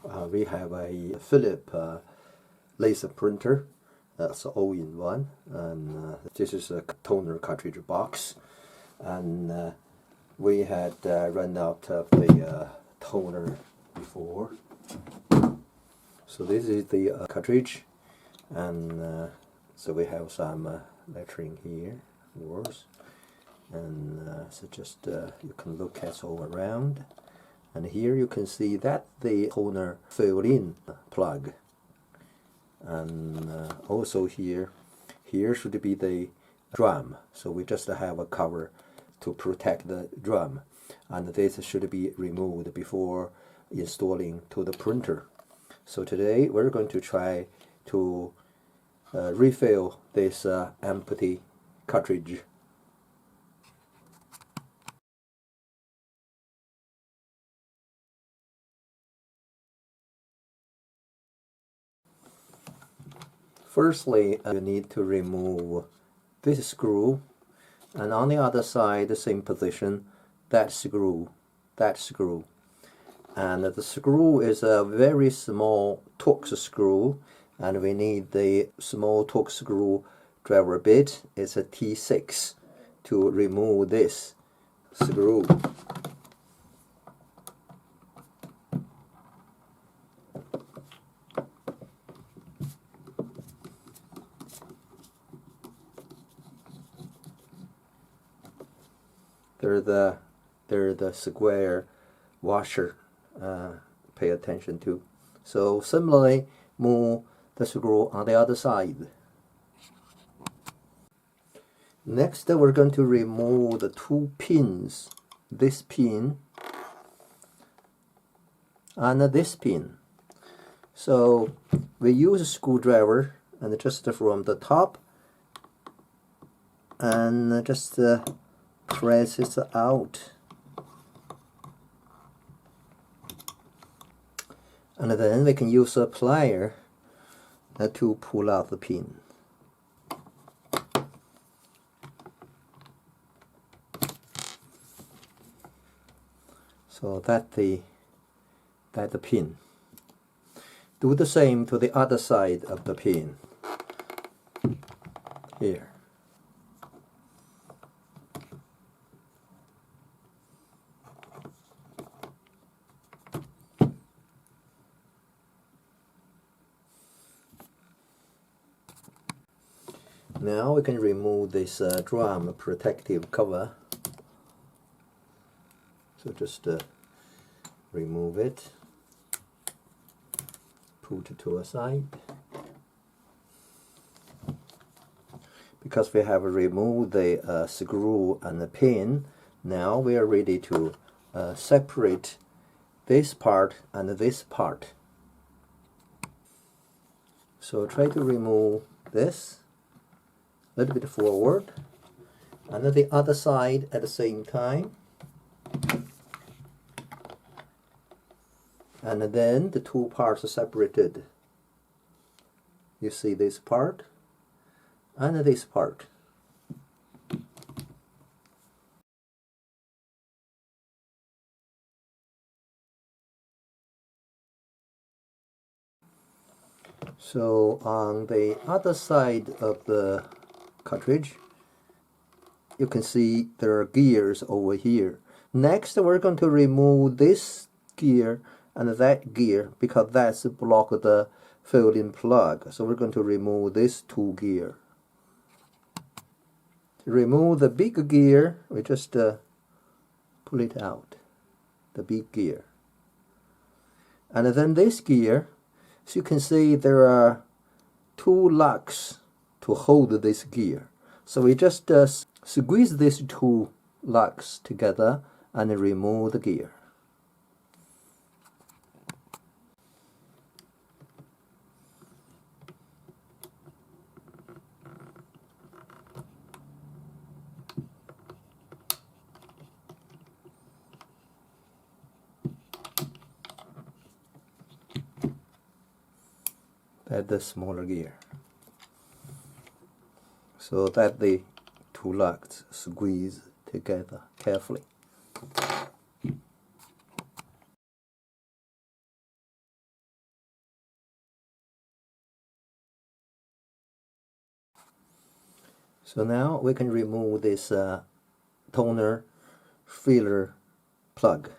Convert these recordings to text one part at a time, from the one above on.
We have a Philips laser printer. That's all-in-one, and this is a toner cartridge box. And we had run out of the toner before, so this is the cartridge, and so we have some lettering here, words, and so just you can look at all around. And here you can see that the toner fill-in plug, and also here should be the drum. So we just have a cover to protect the drum, and this should be removed before installing to the printer. So today we're going to try to refill this empty cartridge. Firstly, you need to remove this screw, and on the other side, the same position, that screw. And the screw is a very small torx screw, and we need the small torx screw driver bit. It's a T6 to remove this screw. They're the square washer. Pay attention to. So similarly, move the screw on the other side. Next, we're going to remove the two pins. This pin and this pin. So we use a screwdriver and just from the top and just press it out, and then we can use a plier to pull out the pin. So that the pin. Do the same to the other side of the pin here. Now we can remove this drum protective cover. So just remove it, put it to a side. Because we have removed the screw and the pin, now we are ready to separate this part and this part. So try to remove this a little bit forward, and then the other side at the same time, and then the two parts are separated. You see this part and this part. So on the other side of the cartridge, you can see there are gears over here. Next, we're going to remove this gear and that gear because that's block the fill-in plug. So we're going to remove this two gear. To remove the big gear, we just pull it out, the big gear. And then this gear, so you can see there are two locks to hold this gear. So we just squeeze these two locks together and remove the gear. That's the smaller gear. So that the two locks squeeze together carefully. So now we can remove this toner filler plug.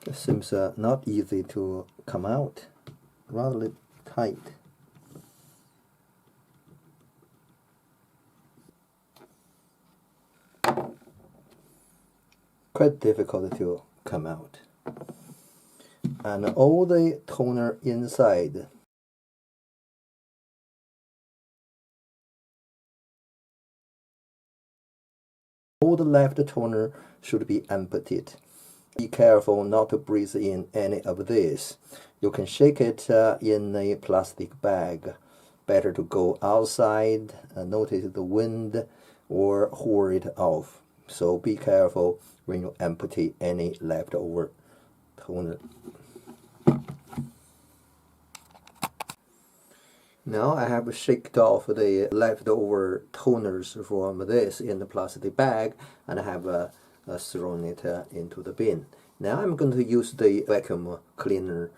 It seems not easy to come out, rather tight. Quite difficult to come out. And all the toner inside all the left toner should be emptied. Be careful not to breathe in any of this. You can shake it in a plastic bag. Better to go outside, notice the wind, or pour it off. So be careful when you empty any leftover toner. Now I have shaken off the leftover toners from this in the plastic bag, and I have thrown it into the bin. Now I'm going to use the vacuum cleaner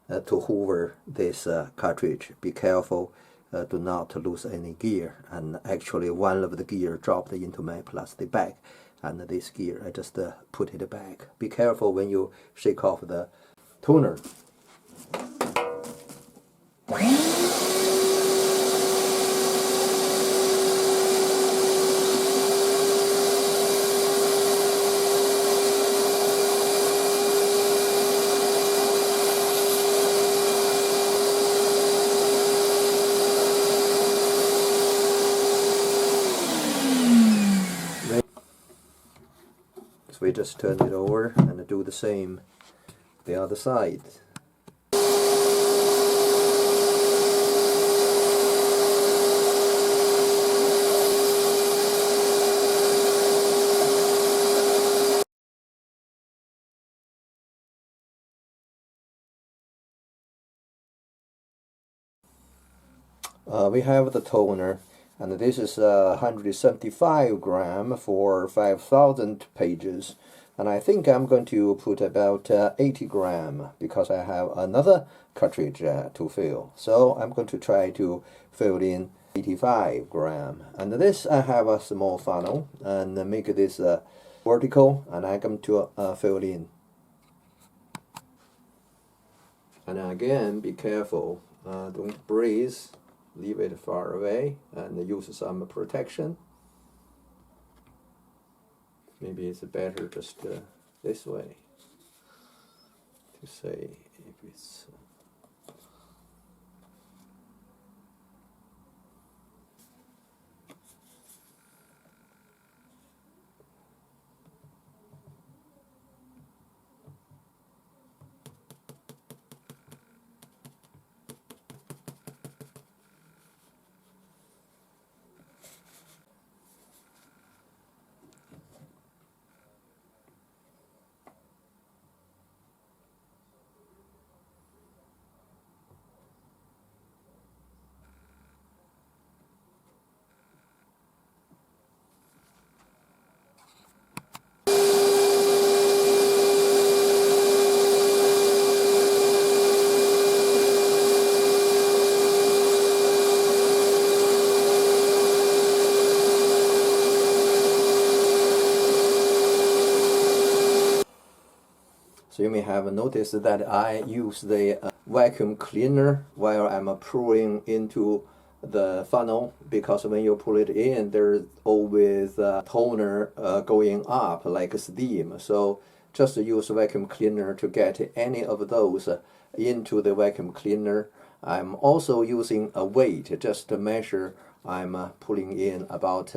to hoover this cartridge. Be careful, do not lose any gear. And actually one of the gear dropped into my plastic bag, and this gear I just put it back. Be careful when you shake off the toner. So we just turn it over and do the same the other side. We have the toner, and this is 175 gram for 5,000 pages, and I think I'm going to put about 80 gram because I have another cartridge to fill. So I'm going to try to fill in 85 gram. And this I have a small funnel and make this vertical, and I'm going to fill in. And again, be careful, don't breathe. Leave it far away and use some protection. Maybe it's better just this way to say if it's So you may have noticed that I use the vacuum cleaner while I'm pouring into the funnel, because when you pull it in, there's always toner going up like steam. So just use vacuum cleaner to get any of those into the vacuum cleaner. I'm also using a weight just to measure. I'm pulling in about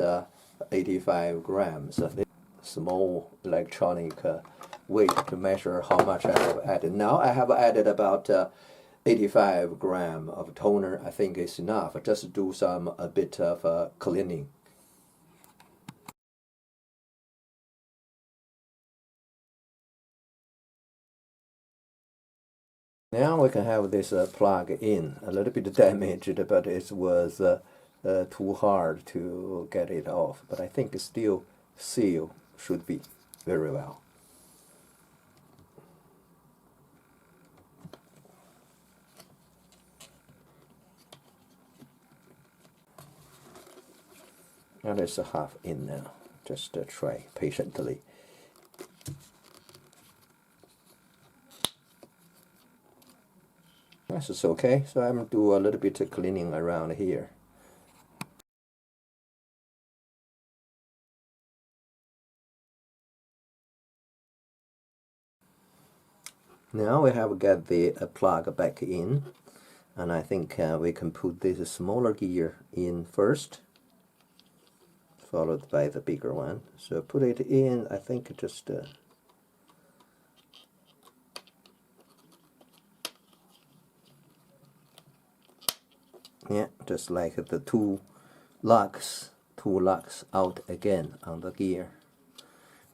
85 grams. Small electronic weight to measure how much I have added. Now I have added about 85 gram of toner. I think it's enough. Just do a bit of cleaning. Now we can have this plug in, a little bit damaged, but it was too hard to get it off. But I think it still seal should be very well. Now there's a half in now. Just try patiently. This is okay, so I'm going to do a little bit of cleaning around here. Now we have got the plug back in, and I think we can put this smaller gear in first, followed by the bigger one. So put it in, I think just yeah, just like the two locks out again on the gear,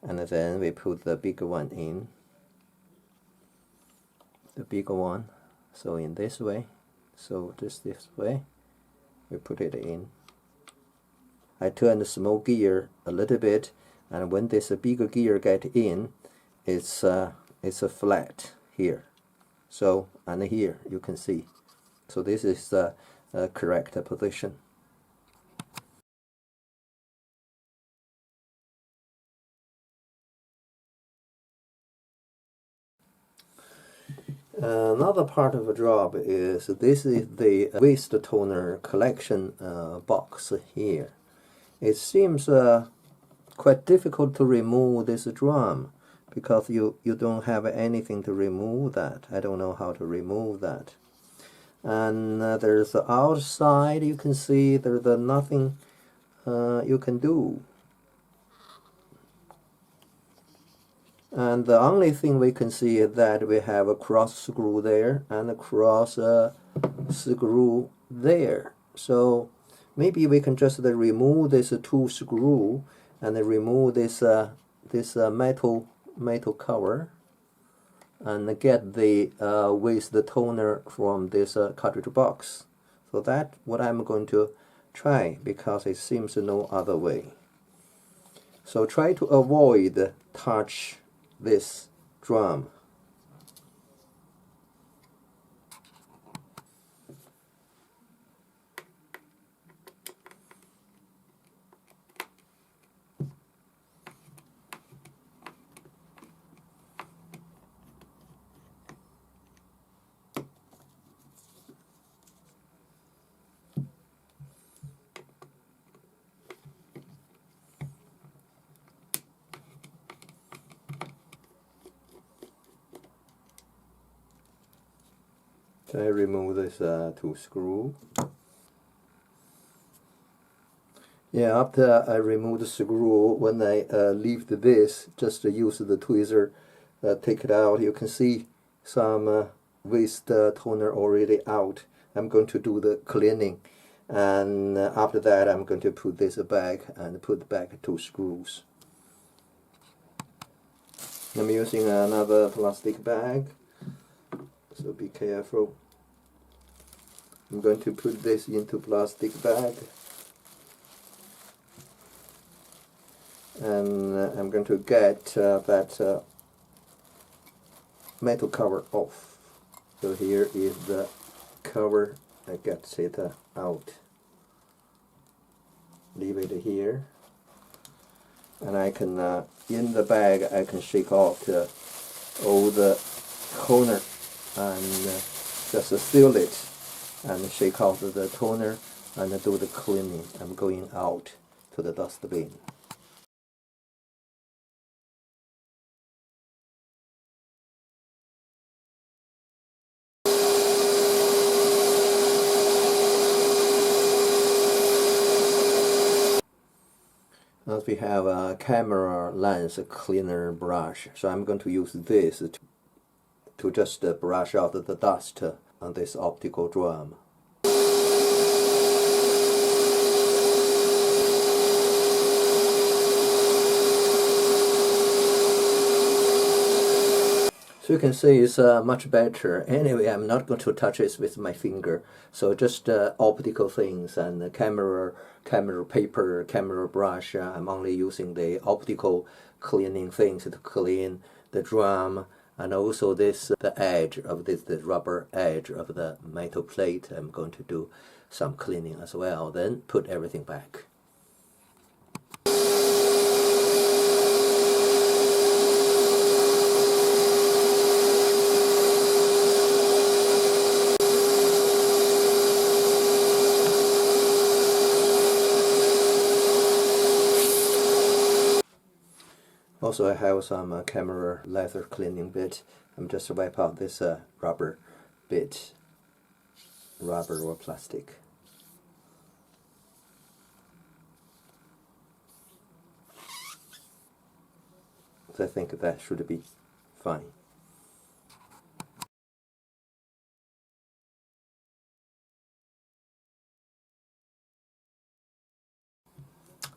and then we put the bigger one in, the bigger one, so in this way, so just this way we put it in. I turn the small gear a little bit, and when this bigger gear get in, it's a flat here, so, and here you can see, so this is the correct position. Another part of the job is this is the waste toner collection box here. It seems quite difficult to remove this drum because you don't have anything to remove that. I don't know how to remove that. And there's the outside, you can see there's nothing you can do. And the only thing we can see is that we have a cross screw there and a cross screw there. So maybe we can just remove this two screw and remove this metal cover and get the waste toner from this cartridge box. So that's what I'm going to try, because it seems no other way. So try to avoid touch this drum. So I remove this two screw. Yeah, after I remove the screw, when I lift this, just use the tweezer, take it out, you can see some waste toner already out. I'm going to do the cleaning, and after that I'm going to put this back and put back two screws. I'm using another plastic bag, so be careful. I'm going to put this into plastic bag, and I'm going to get that metal cover off. So here is the cover. I get it out. Leave it here, and I can in the bag I can shake off all the toner and just seal it and shake off the toner and do the cleaning. I'm going out to the dustbin. Now we have a camera lens cleaner brush, so I'm going to use this to just brush out the dust on this optical drum. So you can see it's much better. Anyway, I'm not going to touch it with my finger. So just optical things and the camera paper, camera brush. I'm only using the optical cleaning things to clean the drum, and also this the edge of this, the rubber edge of the metal plate. I'm going to do some cleaning as well. Then put everything back. Also, I have some camera leather cleaning bit. I'm just wipe out this rubber bit, rubber or plastic. So I think that should be fine.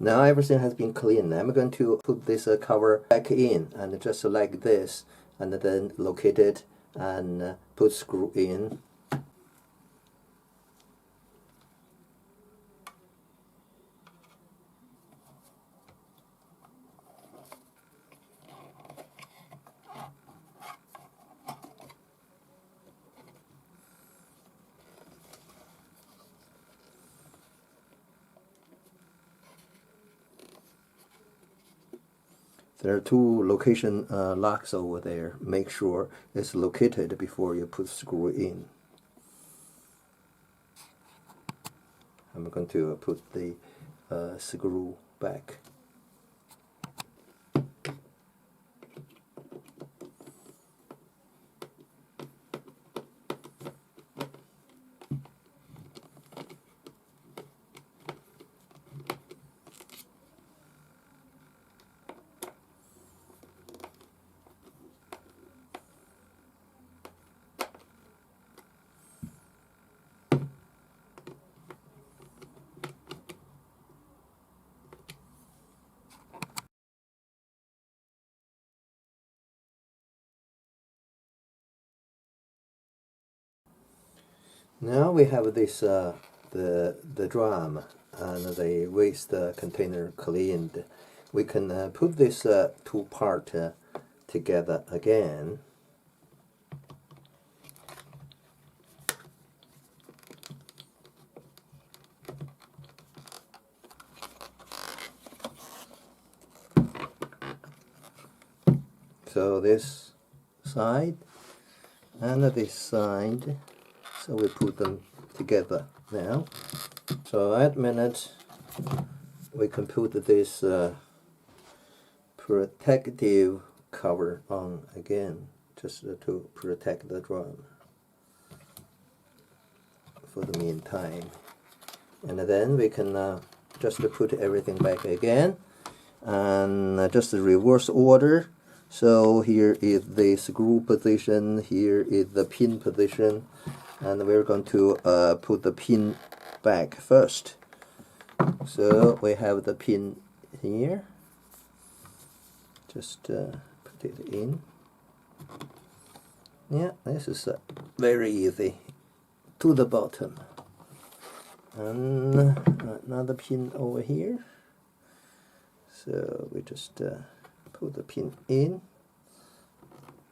Now everything has been cleaned. I'm going to put this cover back in, and just like this, and then locate it and put screw in. There are two location locks over there. Make sure it's located before you put screw in. I'm going to put the screw back. Now we have this the drum and the waste container cleaned. We can put this two part together again. So this side and this side. So we put them together now. So at minute we can put this protective cover on again, just to protect the drum for the meantime. And then we can just put everything back again, and just the reverse order. So here is the screw position, here is the pin position, and we're going to put the pin back first. So we have the pin here. Just put it in. Yeah, this is very easy. To the bottom. And another pin over here. So we just put the pin in.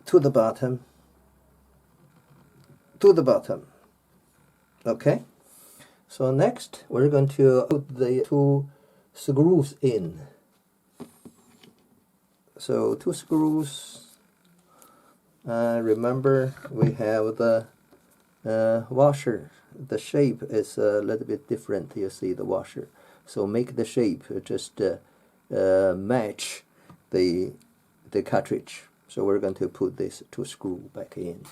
To the bottom. To the bottom. Okay. So next we're going to put the two screws in. So two screws. Remember we have the washer. The shape is a little bit different. You see the washer. So make the shape just match the cartridge. So we're going to put this two screw back in.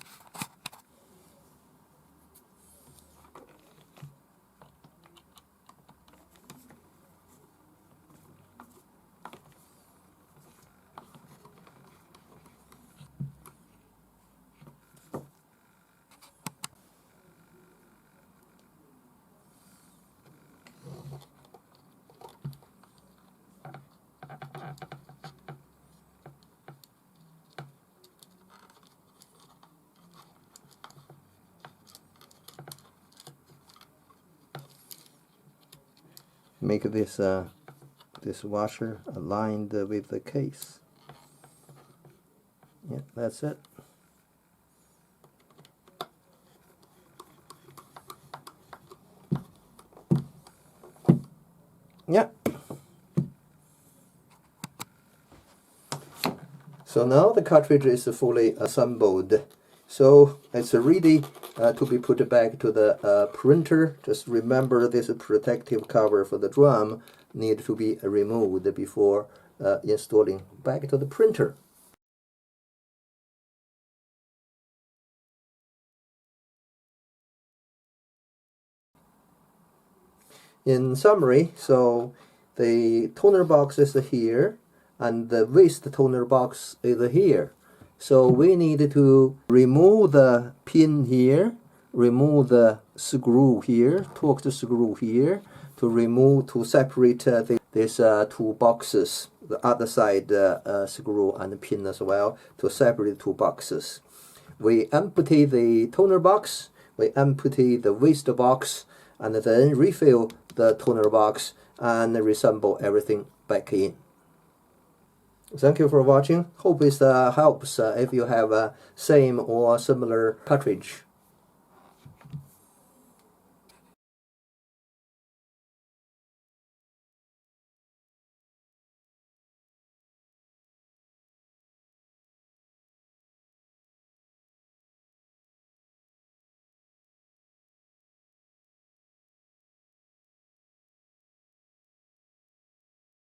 make this this washer aligned with the case. Yeah, that's it. Yeah. So now the cartridge is fully assembled. So it's ready to be put back to the printer. Just remember this protective cover for the drum need to be removed before installing back to the printer. In summary, so the toner box is here and the waste toner box is here. So we need to remove the pin here, remove the screw here, torx screw here, to separate these two boxes, the other side screw and pin as well, to separate two boxes. We empty the toner box, we empty the waste box, and then refill the toner box and reassemble everything back in. Thank you for watching. Hope it helps if you have a same or similar cartridge.